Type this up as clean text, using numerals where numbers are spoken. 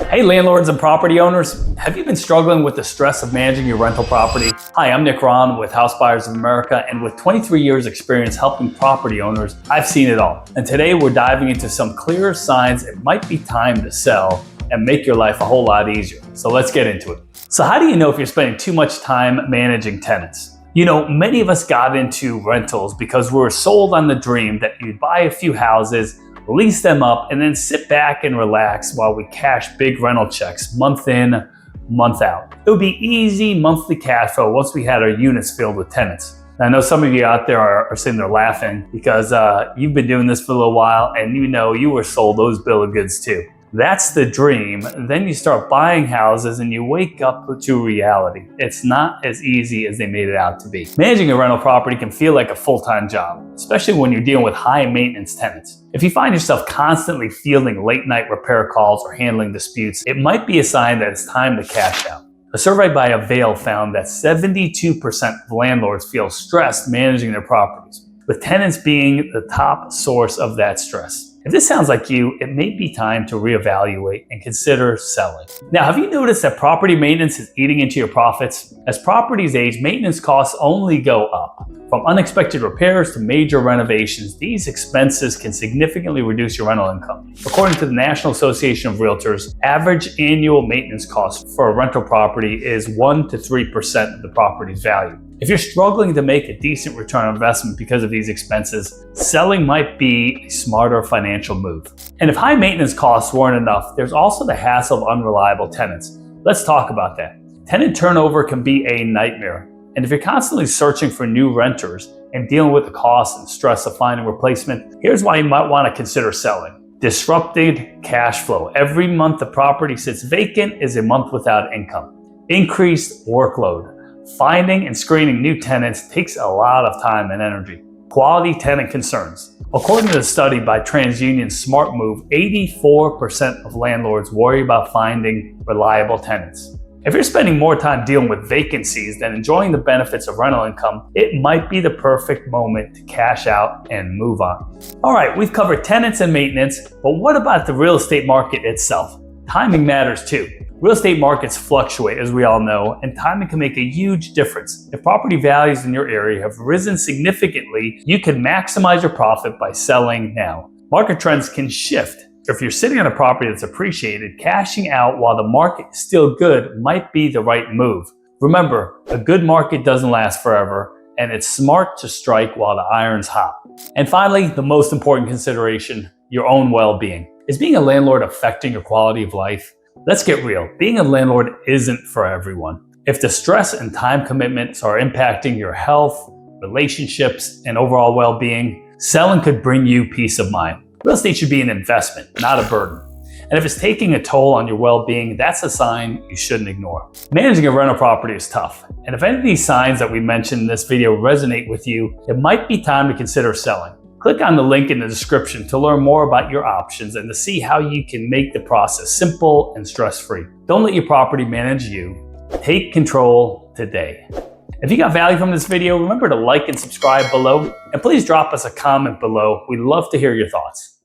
Hey landlords and property owners, have you been struggling with the stress of managing your rental property? Hi, I'm Nick Ron with House Buyers of America, and with 23 years experience helping property owners, I've seen it all. And today we're diving into some clearer signs it might be time to sell and make your life a whole lot easier. So let's get into it. So how do you know if you're spending too much time managing tenants? You know, many of us got into rentals because we were sold on the dream that you'd buy a few houses, lease them up, and then sit back and relax while we cash big rental checks month in, month out. It would be easy monthly cash flow once we had our units filled with tenants. And I know some of you out there are sitting there laughing because you've been doing this for a little while and you know you were sold those bill of goods too. That's the dream. Then you start buying houses and you wake up to reality. It's not as easy as they made it out to be. Managing a rental property can feel like a full-time job, especially when you're dealing with high maintenance tenants. If you find yourself constantly fielding late night repair calls or handling disputes, it might be a sign that it's time to cash out. A survey by Avail found that 72% of landlords feel stressed managing their properties, with tenants being the top source of that stress. If this sounds like you, it may be time to reevaluate and consider selling. Now, have you noticed that property maintenance is eating into your profits? As properties age, maintenance costs only go up. From unexpected repairs to major renovations, these expenses can significantly reduce your rental income. According to the National Association of Realtors, average annual maintenance costs for a rental property is 1 to 3% of the property's value. If you're struggling to make a decent return on investment because of these expenses, selling might be a smarter financial move. And if high maintenance costs weren't enough, there's also the hassle of unreliable tenants. Let's talk about that. Tenant turnover can be a nightmare. And if you're constantly searching for new renters and dealing with the cost and stress of finding a replacement, here's why you might want to consider selling. Disrupted cash flow. Every month the property sits vacant is a month without income. Increased workload. Finding and screening new tenants takes a lot of time and energy. Quality tenant concerns. According to the study by TransUnion SmartMove, 84% of landlords worry about finding reliable tenants. If you're spending more time dealing with vacancies than enjoying the benefits of rental income, it might be the perfect moment to cash out and move on. All right, we've covered tenants and maintenance, but what about the real estate market itself? Timing matters too. Real estate markets fluctuate, as we all know, and timing can make a huge difference. If property values in your area have risen significantly, you can maximize your profit by selling now. Market trends can shift. If you're sitting on a property that's appreciated, cashing out while the market is still good might be the right move. Remember, a good market doesn't last forever, and it's smart to strike while the iron's hot. And finally, the most important consideration, your own well-being. Is being a landlord affecting your quality of life? Let's get real. Being a landlord isn't for everyone. If the stress and time commitments are impacting your health, relationships, and overall well-being, selling could bring you peace of mind. Real estate should be an investment, not a burden. And if it's taking a toll on your well-being, that's a sign you shouldn't ignore. Managing a rental property is tough. And if any of these signs that we mentioned in this video resonate with you, it might be time to consider selling. Click on the link in the description to learn more about your options and to see how you can make the process simple and stress-free. Don't let your property manage you. Take control today. If you got value from this video, remember to like and subscribe below, and please drop us a comment below. We'd love to hear your thoughts.